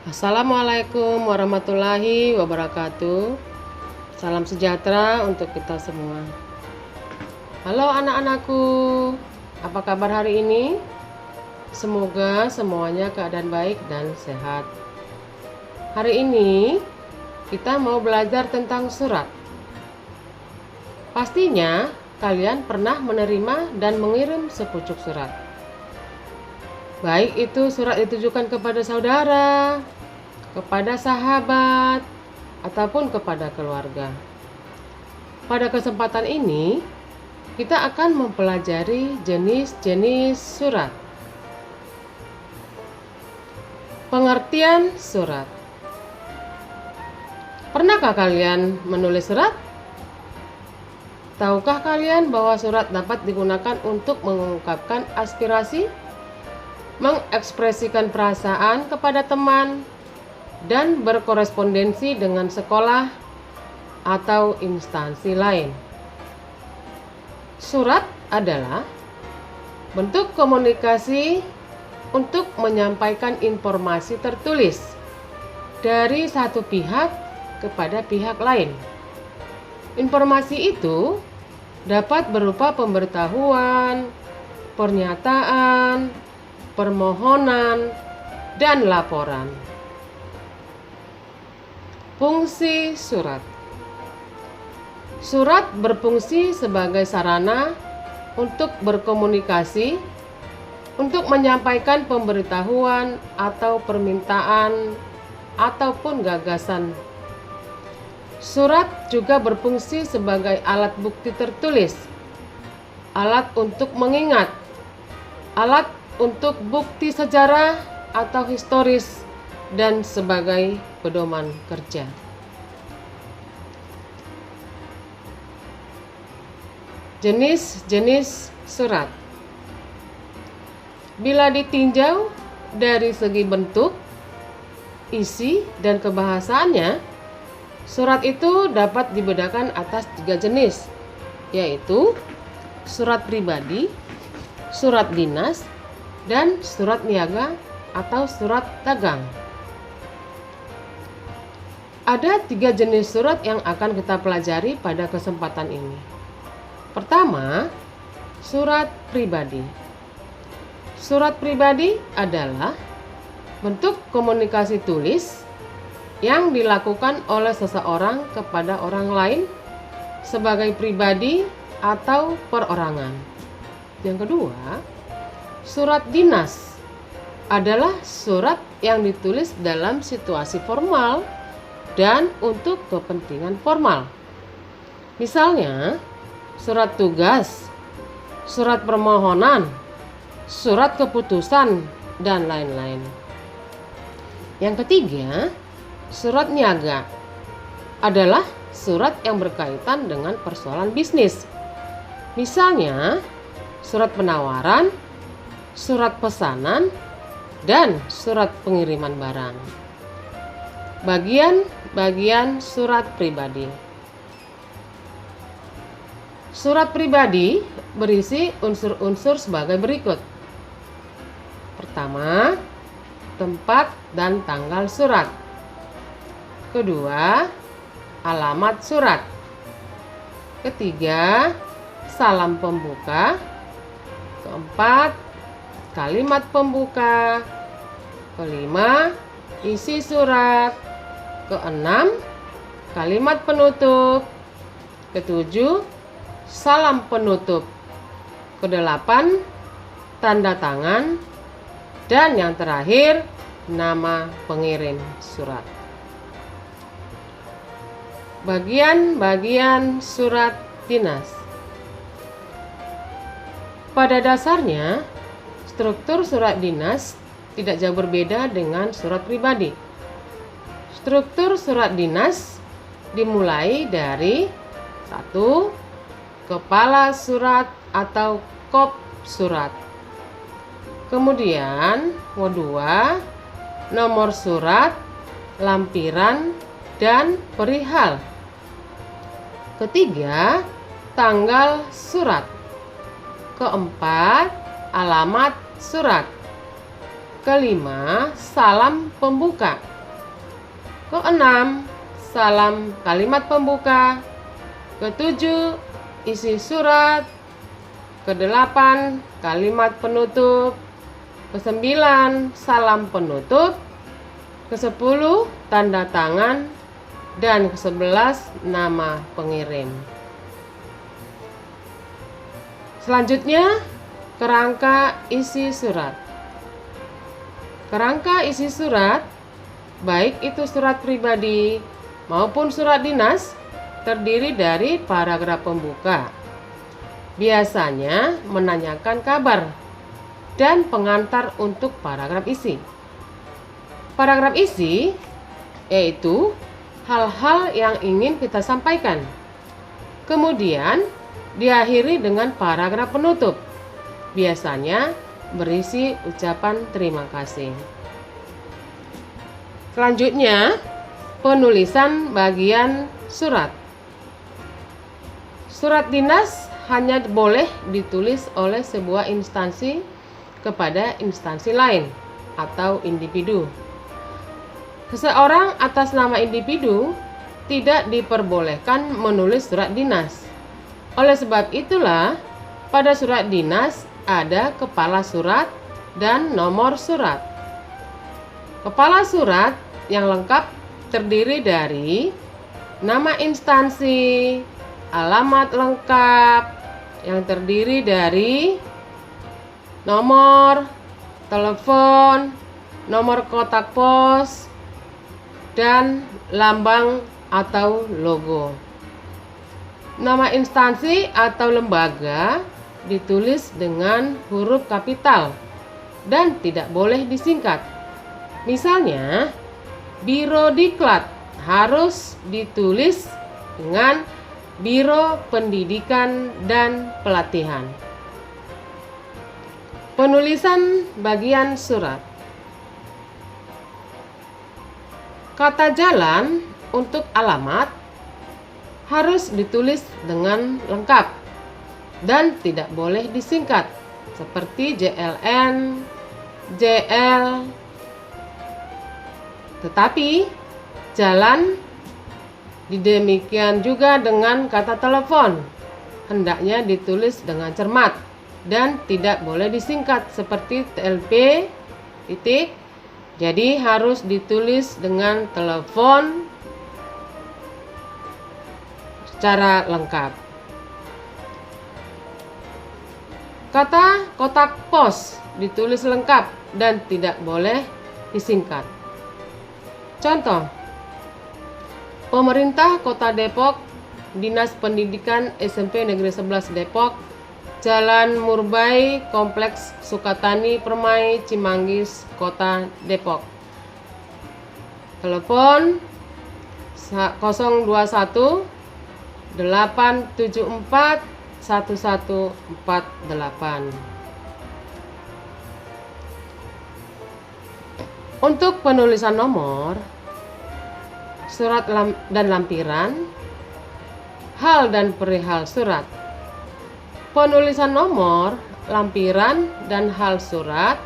Assalamualaikum warahmatullahi wabarakatuh. Salam sejahtera untuk kita semua. Halo anak-anakku, apa kabar hari ini? Semoga semuanya keadaan baik dan sehat. Hari ini kita mau belajar tentang surat. Pastinya kalian pernah menerima dan mengirim sepucuk surat. Baik itu surat ditujukan kepada saudara, kepada sahabat, ataupun kepada keluarga. Pada kesempatan ini, kita akan mempelajari jenis-jenis surat. Pengertian surat. Pernahkah kalian menulis surat? Tahukah kalian bahwa surat dapat digunakan untuk mengungkapkan aspirasi, mengekspresikan perasaan kepada teman, dan berkorespondensi dengan sekolah atau instansi lain. Surat adalah bentuk komunikasi untuk menyampaikan informasi tertulis dari satu pihak kepada pihak lain. Informasi itu dapat berupa pemberitahuan, pernyataan, permohonan, dan laporan. Fungsi surat. Surat berfungsi sebagai sarana untuk berkomunikasi, untuk menyampaikan pemberitahuan atau permintaan ataupun gagasan. Surat juga berfungsi sebagai alat bukti tertulis, alat untuk mengingat, alat untuk bukti sejarah atau historis, dan sebagai pedoman kerja. Jenis-jenis surat. Bila ditinjau dari segi bentuk, isi, dan kebahasaannya, surat itu dapat dibedakan atas 3 jenis, yaitu surat pribadi, surat dinas, dan surat niaga atau surat dagang. Ada 3 jenis surat yang akan kita pelajari pada kesempatan ini. Pertama, surat pribadi. Surat pribadi adalah bentuk komunikasi tulis yang dilakukan oleh seseorang kepada orang lain sebagai pribadi atau perorangan. Yang kedua, surat dinas adalah surat yang ditulis dalam situasi formal dan untuk kepentingan formal. Misalnya, surat tugas, surat permohonan, surat keputusan, dan lain-lain. Yang ketiga, surat niaga adalah surat yang berkaitan dengan persoalan bisnis. Misalnya, surat penawaran, surat pesanan, dan surat pengiriman barang. Bagian surat pribadi. Surat pribadi berisi unsur-unsur sebagai berikut. Pertama, tempat dan tanggal surat. Kedua, alamat surat. Ketiga, salam pembuka. Keempat, kalimat pembuka. Kelima, isi surat. Keenam, kalimat penutup. Ketujuh, salam penutup. Kedelapan, tanda tangan. Dan yang terakhir, nama pengirim surat. Bagian-bagian surat dinas. Pada dasarnya, struktur surat dinas tidak jauh berbeda dengan surat pribadi. Struktur surat dinas dimulai dari 1. Kepala surat atau kop surat. Kemudian, 2. Nomor surat, lampiran, dan perihal. Ketiga, tanggal surat. Keempat, alamat surat. Kelima, salam pembuka. Keenam, salam kalimat pembuka. Ketujuh, isi surat. Kedelapan, kalimat penutup. Kesembilan, salam penutup. Kesepuluh, tanda tangan. Dan kesebelas, nama pengirim. Selanjutnya, kerangka isi surat. Kerangka isi surat, baik itu surat pribadi maupun surat dinas, terdiri dari paragraf pembuka. Biasanya menanyakan kabar dan pengantar untuk paragraf isi. Paragraf isi yaitu hal-hal yang ingin kita sampaikan. Kemudian diakhiri dengan paragraf penutup. Biasanya berisi ucapan terima kasih. Selanjutnya, penulisan bagian surat. Surat dinas hanya boleh ditulis oleh sebuah instansi kepada instansi lain atau individu. Seseorang atas nama individu tidak diperbolehkan menulis surat dinas. Oleh sebab itulah, pada surat dinas ada kepala surat dan nomor surat. Kepala surat yang lengkap terdiri dari nama instansi, alamat lengkap yang terdiri dari nomor telepon, nomor kotak pos, dan lambang atau logo. Nama instansi atau lembaga ditulis dengan huruf kapital dan tidak boleh disingkat. Misalnya, Biro Diklat harus ditulis dengan Biro Pendidikan dan Pelatihan. Penulisan bagian surat. Kata jalan untuk alamat harus ditulis dengan lengkap dan tidak boleh disingkat seperti JLN, JL. Tetapi jalan demikian juga dengan kata telepon, hendaknya ditulis dengan cermat dan tidak boleh disingkat seperti TLP titik. Jadi harus ditulis dengan telepon secara lengkap. Kata kotak pos ditulis lengkap dan tidak boleh disingkat. Contoh, Pemerintah Kota Depok, Dinas Pendidikan SMP Negeri 11 Depok, Jalan Murbai, Kompleks Sukatani Permai, Cimanggis, Kota Depok. Telepon 021 874 1148. Untuk penulisan nomor, surat dan lampiran, hal dan perihal surat. Penulisan nomor, lampiran, dan hal surat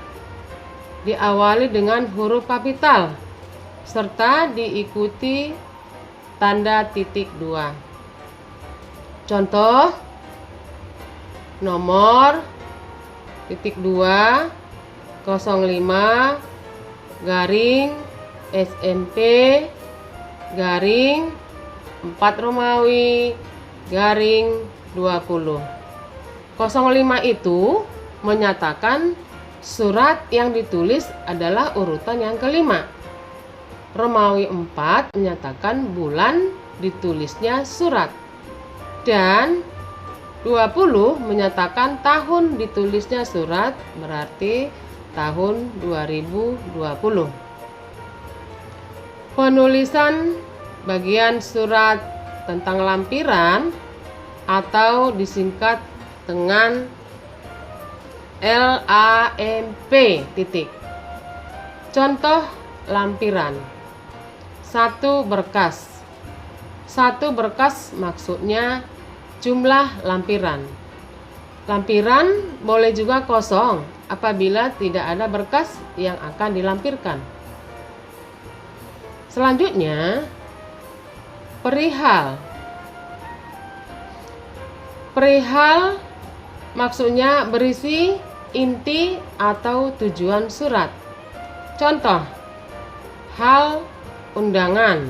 diawali dengan huruf kapital serta diikuti tanda titik 2. Contoh, nomor titik 2 05 garing SMP garing 4 Romawi garing 20. 05 itu menyatakan surat yang ditulis adalah urutan yang kelima. Romawi 4 menyatakan bulan ditulisnya surat. Dan 20 menyatakan tahun ditulisnya surat, berarti tahun 2020. Penulisan bagian surat tentang lampiran atau disingkat dengan LAMP titik. Contoh lampiran. 1 berkas. 1 berkas maksudnya jumlah lampiran. Lampiran boleh juga kosong apabila tidak ada berkas yang akan dilampirkan. Selanjutnya, perihal. Perihal maksudnya berisi inti atau tujuan surat. Contoh, hal undangan,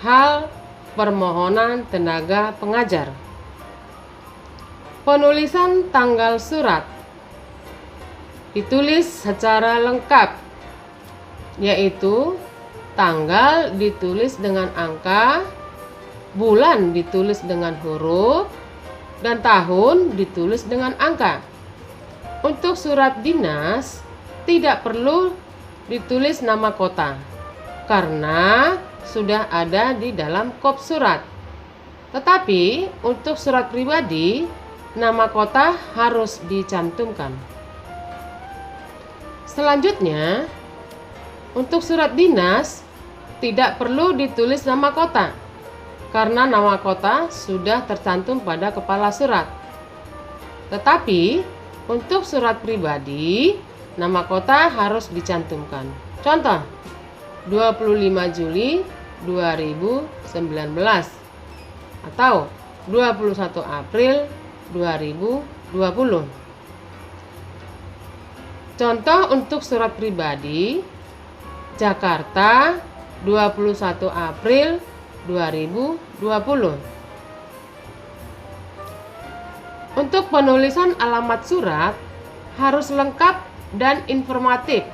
hal permohonan tenaga pengajar. Penulisan tanggal surat ditulis secara lengkap, yaitu tanggal ditulis dengan angka, bulan ditulis dengan huruf, dan tahun ditulis dengan angka. Untuk surat dinas tidak perlu ditulis nama kota karena sudah ada di dalam kop surat. Tetapi untuk surat pribadi, nama kota harus dicantumkan. Selanjutnya, untuk surat dinas tidak perlu ditulis nama kota karena nama kota sudah tercantum pada kepala surat. Tetapi untuk surat pribadi, nama kota harus dicantumkan. Contoh, 25 Juli 2019 atau 21 April 2020. Contoh untuk surat pribadi, Jakarta 21 April 2020. Untuk penulisan alamat surat harus lengkap dan informatif.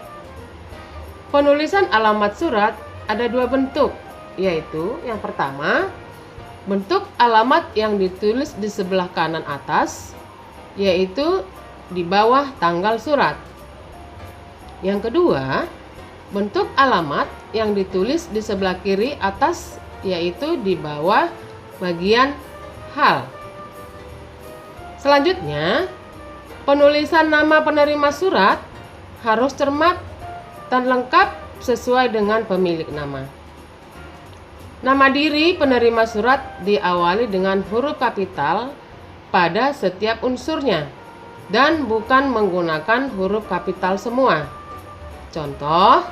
Penulisan alamat surat ada dua bentuk, yaitu yang pertama, bentuk alamat yang ditulis di sebelah kanan atas, yaitu di bawah tanggal surat. Yang kedua, bentuk alamat yang ditulis di sebelah kiri atas, yaitu di bawah bagian hal. Selanjutnya, penulisan nama penerima surat harus cermat dan lengkap sesuai dengan pemilik nama. Nama diri penerima surat diawali dengan huruf kapital pada setiap unsurnya dan bukan menggunakan huruf kapital semua. Contoh,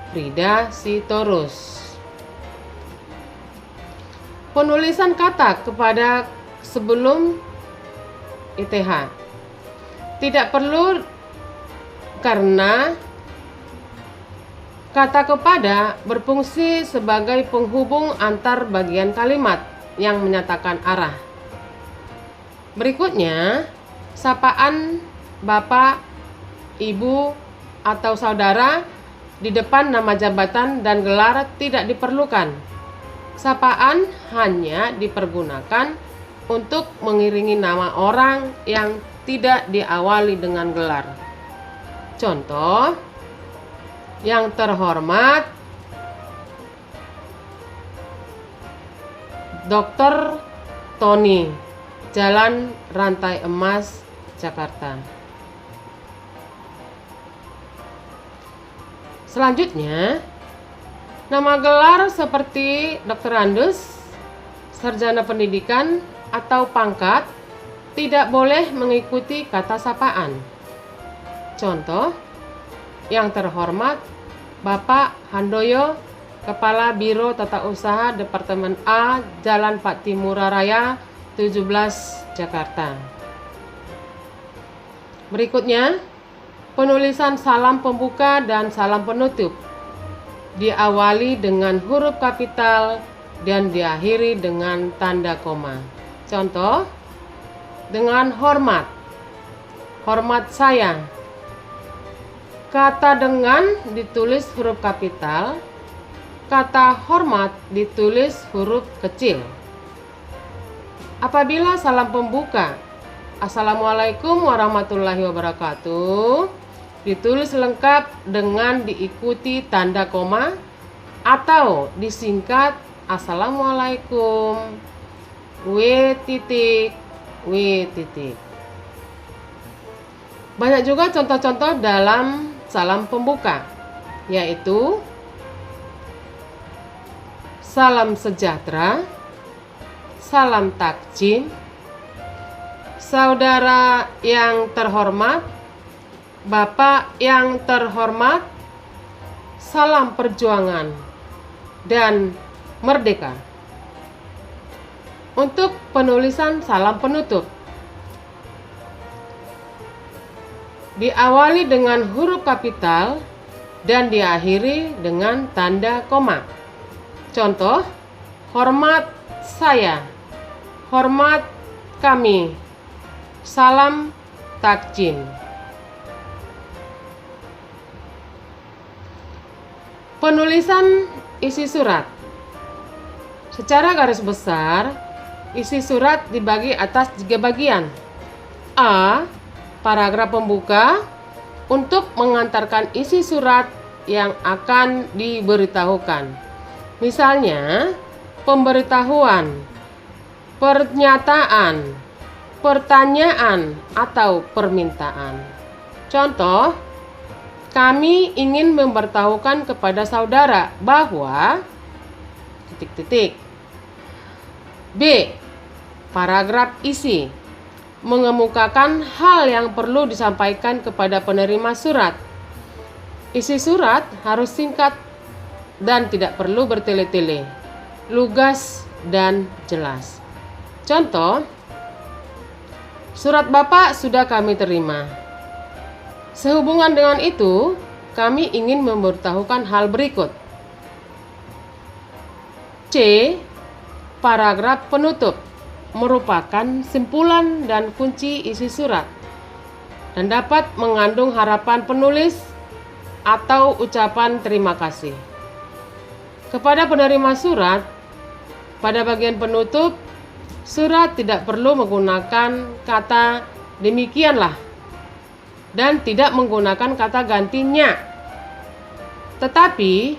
Frida Sitorus. Penulisan kata kepada sebelum ITH tidak perlu karena kata kepada berfungsi sebagai penghubung antar bagian kalimat yang menyatakan arah. Berikutnya, sapaan Bapak, Ibu, atau saudara di depan nama jabatan dan gelar tidak diperlukan. Sapaan hanya dipergunakan untuk mengiringi nama orang yang tidak diawali dengan gelar. Contoh, yang terhormat Dr. Tony, Jalan Rantai Emas, Jakarta. Selanjutnya, nama gelar seperti doktorandus, sarjana pendidikan, atau pangkat tidak boleh mengikuti kata sapaan. Contoh, yang terhormat Bapak Handoyo, Kepala Biro Tata Usaha Departemen A, Jalan Patimura Raya, 17, Jakarta. Berikutnya, penulisan salam pembuka dan salam penutup diawali dengan huruf kapital dan diakhiri dengan tanda koma. Contoh, dengan hormat, hormat saya. Kata dengan ditulis huruf kapital, kata hormat ditulis huruf kecil. Apabila salam pembuka, Assalamualaikum warahmatullahi wabarakatuh, ditulis lengkap dengan diikuti tanda koma atau disingkat Assalamualaikum W titik W titik. Banyak juga contoh-contoh dalam salam pembuka, yaitu salam sejahtera, salam takjim, saudara yang terhormat, Bapak yang terhormat, salam perjuangan, dan merdeka. Untuk penulisan salam penutup, diawali dengan huruf kapital dan diakhiri dengan tanda koma. Contoh, hormat saya, hormat kami, salam takjim. Penulisan isi surat. Secara garis besar, isi surat dibagi atas 3 bagian. A. Paragraf pembuka untuk mengantarkan isi surat yang akan diberitahukan. Misalnya, pemberitahuan, pernyataan, pertanyaan, atau permintaan. Contoh, kami ingin memberitahukan kepada saudara bahwa ... B. Paragraf isi mengemukakan hal yang perlu disampaikan kepada penerima surat. Isi surat harus singkat dan tidak perlu bertele-tele, lugas dan jelas. Contoh, surat Bapak sudah kami terima. Sehubungan dengan itu, kami ingin memberitahukan hal berikut. C. Paragraf penutup merupakan simpulan dan kunci isi surat dan dapat mengandung harapan penulis atau ucapan terima kasih kepada penerima surat. Pada bagian penutup, surat tidak perlu menggunakan kata demikianlah dan tidak menggunakan kata gantinya, tetapi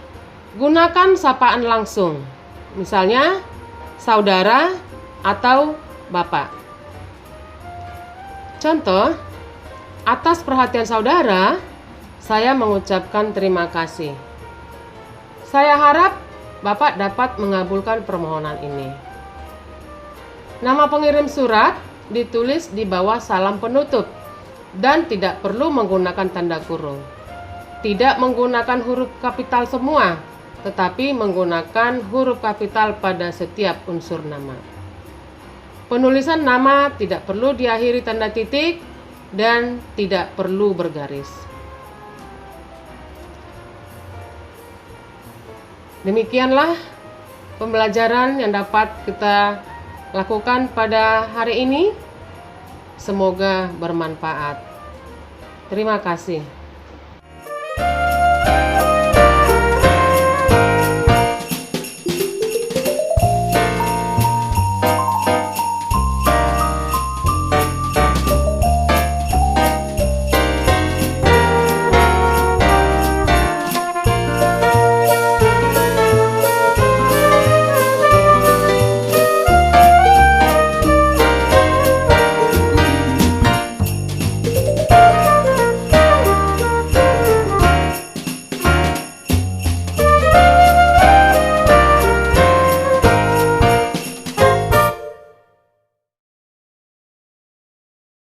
gunakan sapaan langsung, misalnya saudara atau Bapak. Contoh, atas perhatian saudara, saya mengucapkan terima kasih. Saya harap Bapak dapat mengabulkan permohonan ini. Nama pengirim surat ditulis di bawah salam penutup dan tidak perlu menggunakan tanda kurung. Tidak menggunakan huruf kapital semua, tetapi menggunakan huruf kapital pada setiap unsur nama. Penulisan nama tidak perlu diakhiri tanda titik dan tidak perlu bergaris. Demikianlah pembelajaran yang dapat kita lakukan pada hari ini. Semoga bermanfaat. Terima kasih.